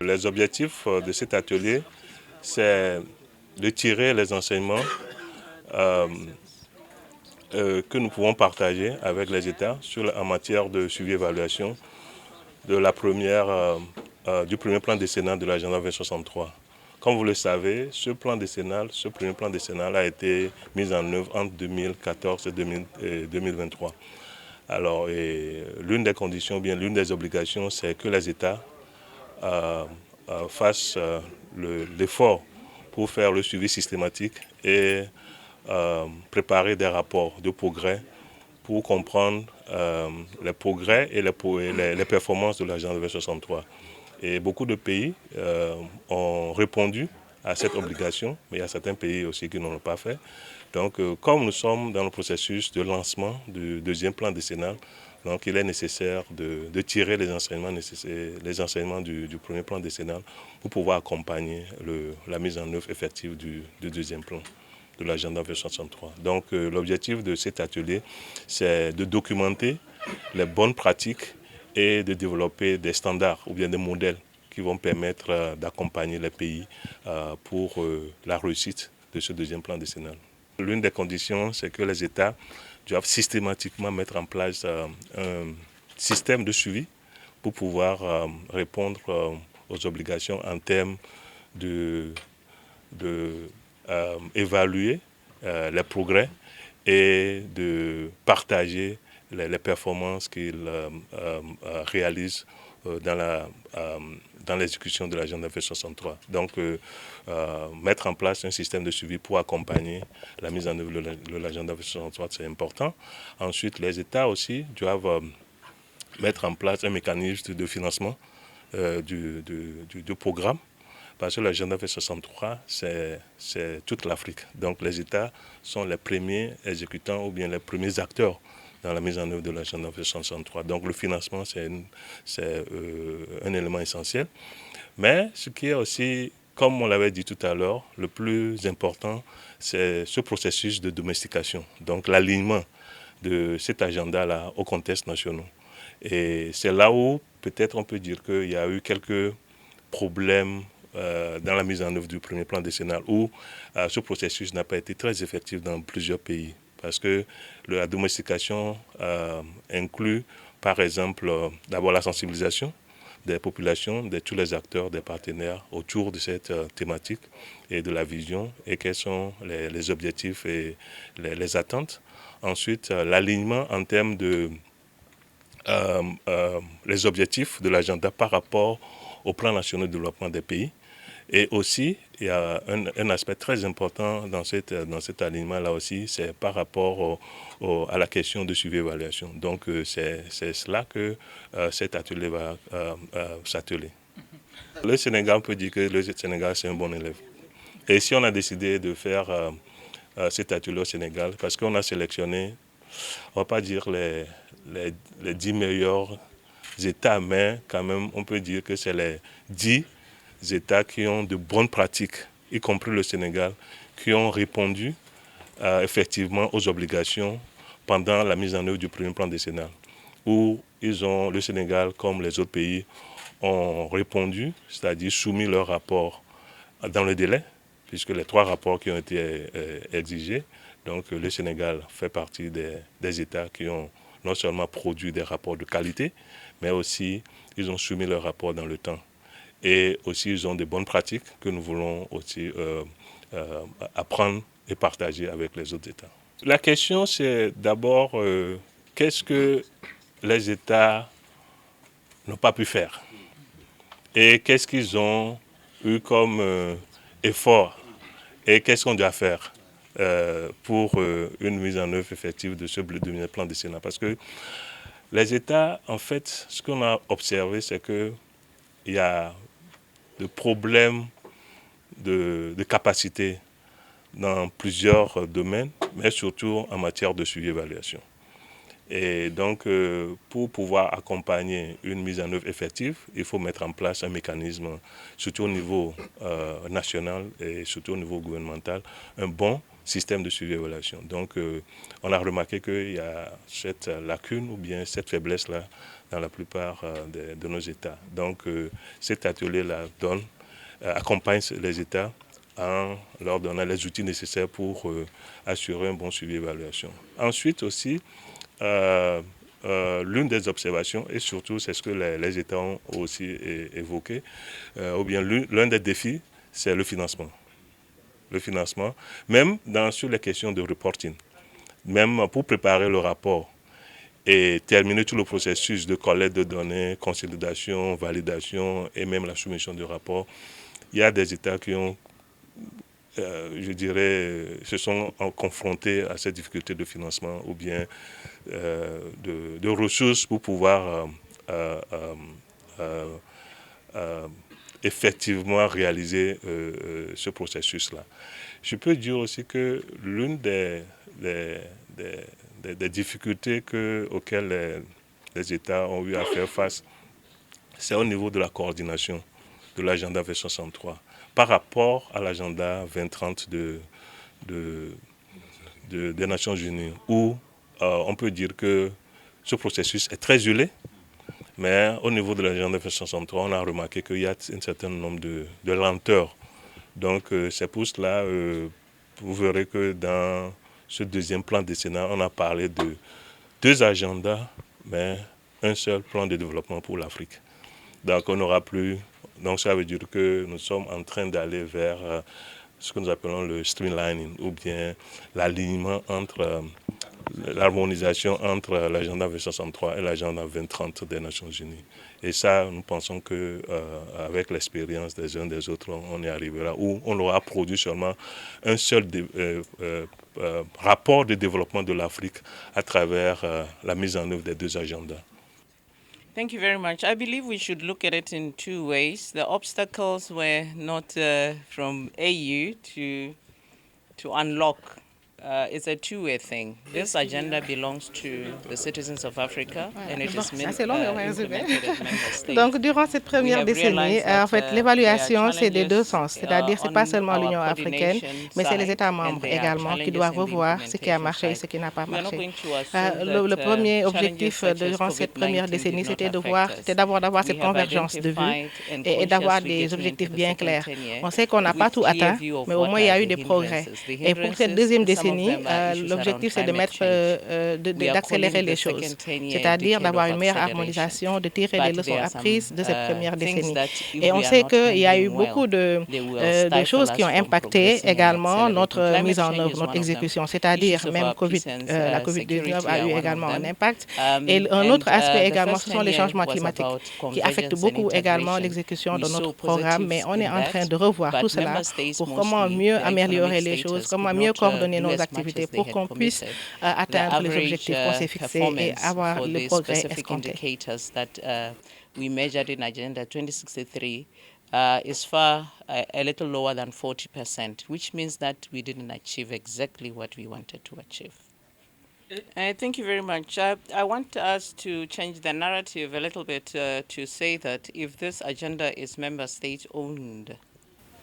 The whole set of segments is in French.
les objectifs de cet atelier, c'est de tirer les enseignements que nous pouvons partager avec les États en matière de suivi-évaluation du premier plan décennal de l'agenda 2063. Comme vous le savez, ce premier plan décennal a été mis en œuvre entre 2014 et 2023. Alors, l'une des conditions, bien l'une des obligations, c'est que les États fassent l'effort pour faire le suivi systématique et préparer des rapports de progrès pour comprendre les progrès et les performances de l'agenda 2063. Et beaucoup de pays ont répondu à cette obligation, mais il y a certains pays aussi qui n'en ont pas fait. Donc, comme nous sommes dans le processus de lancement du deuxième plan décennal, donc il est nécessaire de tirer les enseignements du premier plan décennal pour pouvoir accompagner la mise en œuvre effective du deuxième plan de l'agenda 2063. Donc, l'objectif de cet atelier, c'est de documenter les bonnes pratiques et de développer des standards ou bien des modèles qui vont permettre d'accompagner les pays pour la réussite de ce deuxième plan décennal. L'une des conditions, c'est que les États doivent systématiquement mettre en place un système de suivi pour pouvoir répondre aux obligations en termes d'évaluer les progrès et de partager les performances qu'ils réalisent dans l'exécution de l'agenda 2063. Donc, mettre en place un système de suivi pour accompagner la mise en œuvre de l'agenda 2063, c'est important. Ensuite, les États aussi doivent mettre en place un mécanisme de financement du programme. Parce que l'agenda 2063, c'est toute l'Afrique. Donc les États sont les premiers exécutants ou bien les premiers acteurs dans la mise en œuvre de l'agenda 2063. Donc le financement, c'est un élément essentiel. Mais ce qui est aussi, comme on l'avait dit tout à l'heure, le plus important, c'est ce processus de domestication. Donc l'alignement de cet agenda-là au contexte national. Et c'est là où peut-être on peut dire qu'il y a eu quelques problèmes dans la mise en œuvre du premier plan décennal où ce processus n'a pas été très effectif dans plusieurs pays. Parce que la domestication inclut, par exemple, d'abord la sensibilisation des populations, de tous les acteurs, des partenaires autour de cette thématique et de la vision et quels sont les objectifs et les attentes. Ensuite, l'alignement en termes de les objectifs de l'agenda par rapport au plan national de développement des pays. Et aussi, il y a un aspect très important dans cet alignement-là aussi, c'est par rapport à la question de suivi-évaluation. Donc, c'est cela que cet atelier va s'atteler. Le Sénégal peut dire que le Sénégal, c'est un bon élève. Et si on a décidé de faire cet atelier au Sénégal, parce qu'on a sélectionné, on ne va pas dire les 10 meilleurs États, mais quand même, on peut dire que c'est les 10 États qui ont de bonnes pratiques, y compris le Sénégal, qui ont répondu effectivement aux obligations pendant la mise en œuvre du premier plan décennal, où le Sénégal, comme les autres pays, ont répondu, c'est-à-dire soumis leur rapport dans le délai, puisque les 3 rapports qui ont été exigés, donc le Sénégal fait partie des États qui ont non seulement produit des rapports de qualité, mais aussi ils ont soumis leur rapport dans le temps. Et aussi, ils ont des bonnes pratiques que nous voulons aussi apprendre et partager avec les autres États. La question, c'est d'abord, qu'est-ce que les États n'ont pas pu faire? Et qu'est-ce qu'ils ont eu comme effort? Et qu'est-ce qu'on doit faire pour une mise en œuvre effective de ce deuxième plan décennal? Parce que les États, en fait, ce qu'on a observé, c'est qu'il y a de problèmes de capacité dans plusieurs domaines, mais surtout en matière de suivi-évaluation. Et donc, pour pouvoir accompagner une mise en œuvre effective, il faut mettre en place un mécanisme, surtout au niveau national et surtout au niveau gouvernemental, un bon système de suivi et évaluation. Donc, on a remarqué qu'il y a cette lacune ou bien cette faiblesse-là dans la plupart de nos États. Donc, cet atelier-là accompagne les États en leur donnant les outils nécessaires pour assurer un bon suivi et évaluation. Ensuite aussi, l'une des observations, et surtout c'est ce que les États ont aussi évoqué, ou bien l'un des défis, c'est le financement. Le financement, même sur les questions de reporting, même pour préparer le rapport et terminer tout le processus de collecte de données, consolidation, validation et même la soumission du rapport, il y a des États qui ont, je dirais, se sont confrontés à cette difficulté de financement ou bien de ressources pour pouvoir effectivement réaliser ce processus-là. Je peux dire aussi que l'une des difficultés auxquelles les États ont eu à faire face, c'est au niveau de la coordination de l'agenda 2063 par rapport à l'agenda 2030 des Nations Unies, où on peut dire que ce processus est très huilé, mais au niveau de l'agenda 2063, on a remarqué qu'il y a un certain nombre de lenteurs. Donc c'est pour cela, vous verrez que dans ce deuxième plan décennal, on a parlé de 2 agendas, mais un seul plan de développement pour l'Afrique. Donc on n'aura plus. Donc ça veut dire que nous sommes en train d'aller vers ce que nous appelons le streamlining, ou bien l'alignement entre l'harmonisation entre l'agenda 2063 et l'agenda 2030 des Nations Unies. Et ça, nous pensons qu'avec l'expérience des uns des autres, on y arrivera, où on aura produit seulement un seul rapport de développement de l'Afrique à travers la mise en œuvre des 2 agendas. Thank you very much. I believe we should look at it in 2 ways. The obstacles were not from AU to unlock. It's a 2-way thing. This agenda belongs to the citizens of Africa, and it is implemented at member states. Donc, durant cette première décennie, en fait, l'évaluation, c'est des 2 sens. C'est-à-dire, ce n'est pas seulement l'Union africaine, mais c'est les États membres également qui doivent revoir ce qui a marché et ce qui n'a pas marché. Le premier objectif durant cette première décennie, c'était d'abord d'avoir cette convergence de vues et d'avoir des objectifs bien clairs. On sait qu'on n'a pas tout atteint, mais au moins, il y a eu des progrès. Et pour cette deuxième décennie, l'objectif, c'est d'accélérer les choses, c'est-à-dire d'avoir une meilleure harmonisation, de tirer les leçons apprises de cette première décennie. Et on sait qu'il y a eu beaucoup de choses qui ont impacté également notre mise en œuvre, notre exécution, c'est-à-dire même la COVID-19 a eu également un impact. Et un autre aspect également, ce sont les changements climatiques qui affectent beaucoup également l'exécution de notre programme, mais on est en train de revoir tout cela pour comment mieux améliorer les choses, comment mieux coordonner nos activités pour qu'on puisse atteindre les objectifs qu'on s'est fixés et avoir le progrès escompté. We measured in Agenda 2063 is a little lower than 40%, which means that we didn't achieve exactly what we wanted to achieve. Thank you very much. I want us to change the narrative a little bit to say that if this agenda is member state owned,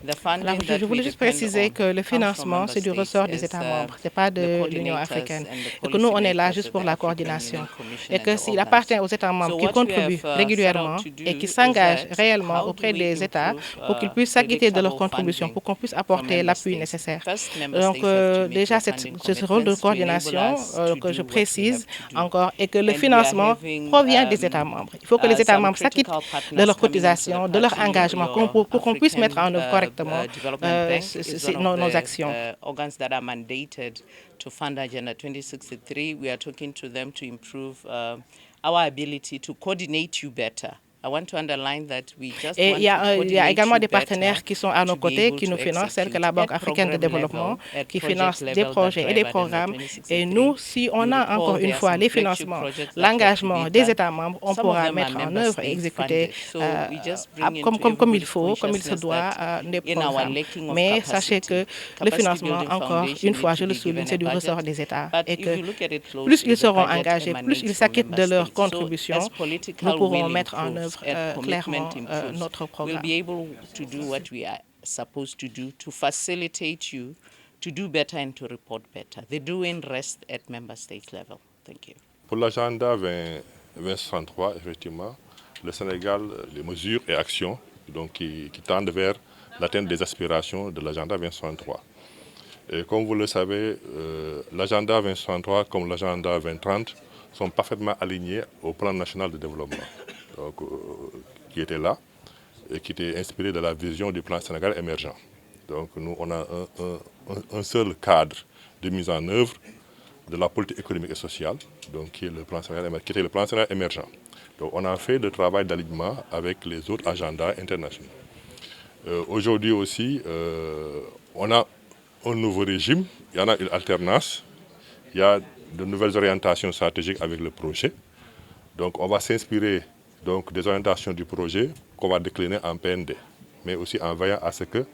Alors, je voulais juste préciser que le financement, c'est du ressort des États membres, ce n'est pas de l'Union africaine. Et que nous, on est là juste pour la coordination. Et que s'il appartient aux États membres qui contribuent régulièrement et qui s'engagent réellement auprès des États pour qu'ils puissent s'acquitter de leur contribution, pour qu'on puisse apporter l'appui nécessaire. Donc, déjà, c'est ce rôle de coordination que je précise encore, et que le financement provient des États membres. Il faut que les États membres s'acquittent de leurs cotisations, de leur engagement, pour qu'on puisse mettre en œuvre correctement nos actions. Organs that are mandated to fund Agenda 2063, we are talking to them to improve our ability to coordinate you better. Et il y a également des partenaires qui sont à nos côtés, qui nous financent, tels que la Banque africaine de développement, qui finance des projets et des programmes. Et nous, si on a encore une fois les financements, l'engagement des États membres, on pourra mettre en œuvre et exécuter comme il faut, comme il se doit, des programmes. Mais sachez que le financement, encore une fois, je le souligne, c'est du ressort des États. Et que plus ils seront engagés, plus ils s'acquittent de leurs contributions, nous pourrons mettre en œuvre clairement notre programme. We'll be able to do what we are supposed to do to facilitate you to do better and to report better. The doing rests at member state level. Thank you. Pour l'agenda 2063, effectivement, le Sénégal, les mesures et actions donc, qui tendent vers l'atteinte des aspirations de l'agenda 2063. Et comme vous le savez, l'agenda 2063 comme l'agenda 2030 sont parfaitement alignés au plan national de développement donc, qui était là et qui était inspiré de la vision du plan Sénégal émergent. Donc nous, on a un seul cadre de mise en œuvre de la politique économique et sociale, donc qui était le plan Sénégal émergent. Donc on a fait le travail d'alignement avec les autres agendas internationaux. Aujourd'hui aussi, on a un nouveau régime, il y en a une alternance, il y a de nouvelles orientations stratégiques avec le projet. Donc on va s'inspirer donc, des orientations du projet qu'on va décliner en PND, mais aussi en veillant à ce que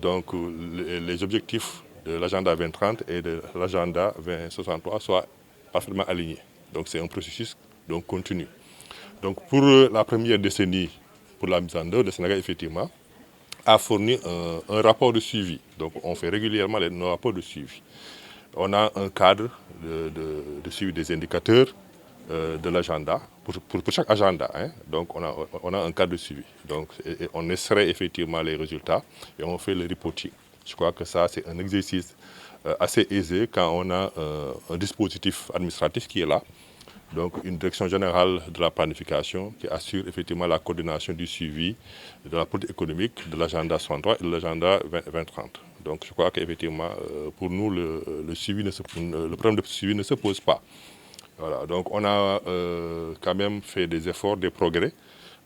donc, les objectifs de l'agenda 2030 et de l'agenda 2063 soient parfaitement alignés. Donc c'est un processus donc, continu. Donc pour la première décennie, pour la mise en œuvre, le Sénégal effectivement a fourni un rapport de suivi. Donc on fait régulièrement nos rapports de suivi. On a un cadre de suivi des indicateurs de l'agenda, pour chaque agenda. Hein. Donc on a un cadre de suivi. Donc on extrait effectivement les résultats et on fait le reporting. Je crois que ça c'est un exercice assez aisé quand on a un dispositif administratif qui est là. Donc une direction générale de la planification qui assure effectivement la coordination du suivi de la politique économique de l'agenda 63 et de l'agenda 2030. Donc je crois qu'effectivement pour nous le problème de suivi ne se pose pas. Voilà, donc on a quand même fait des efforts, des progrès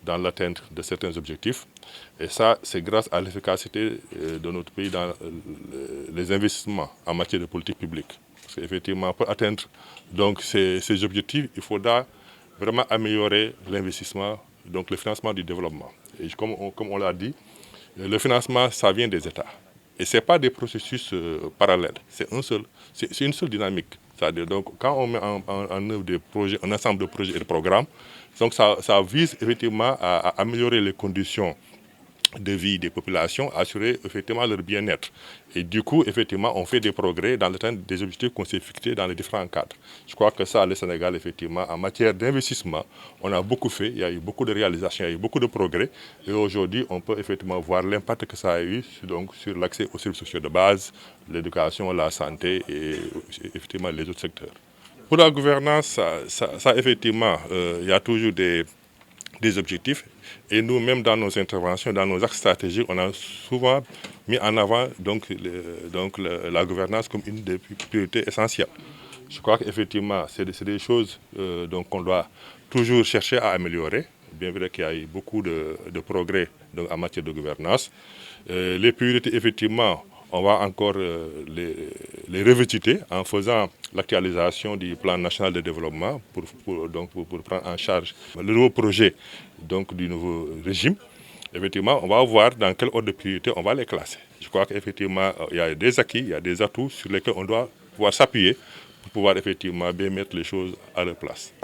dans l'atteinte de certains objectifs. Et ça, c'est grâce à l'efficacité de notre pays dans les investissements en matière de politique publique. Parce qu'effectivement, pour atteindre donc, ces objectifs, il faudra vraiment améliorer l'investissement, donc le financement du développement. Et comme on l'a dit, le financement, ça vient des États. Et ce n'est pas des processus parallèles, c'est une seule dynamique. C'est-à-dire, donc, quand on met en œuvre des projets, un ensemble de projets et de programmes, donc ça vise effectivement à améliorer les conditions de vie des populations, assurer effectivement leur bien-être. Et du coup, effectivement, on fait des progrès dans l'atteinte des objectifs qu'on s'est fixés dans les différents cadres. Je crois que ça, le Sénégal, effectivement, en matière d'investissement, on a beaucoup fait, il y a eu beaucoup de réalisations, il y a eu beaucoup de progrès. Et aujourd'hui, on peut effectivement voir l'impact que ça a eu donc, sur l'accès aux services sociaux de base, l'éducation, la santé et effectivement les autres secteurs. Pour la gouvernance, ça effectivement, il y a toujours des objectifs. Et nous-mêmes, dans nos interventions, dans nos axes stratégiques, on a souvent mis en avant la gouvernance comme une des priorités essentielles. Je crois qu'effectivement, c'est des choses qu'on doit toujours chercher à améliorer, bien vrai qu'il y a eu beaucoup de progrès donc, en matière de gouvernance. Les priorités, effectivement, on va encore les revisiter en faisant l'actualisation du plan national de développement pour prendre en charge le nouveau projet donc, du nouveau régime. Effectivement, on va voir dans quel ordre de priorité on va les classer. Je crois qu'effectivement, il y a des acquis, il y a des atouts sur lesquels on doit pouvoir s'appuyer pour pouvoir effectivement bien mettre les choses à leur place.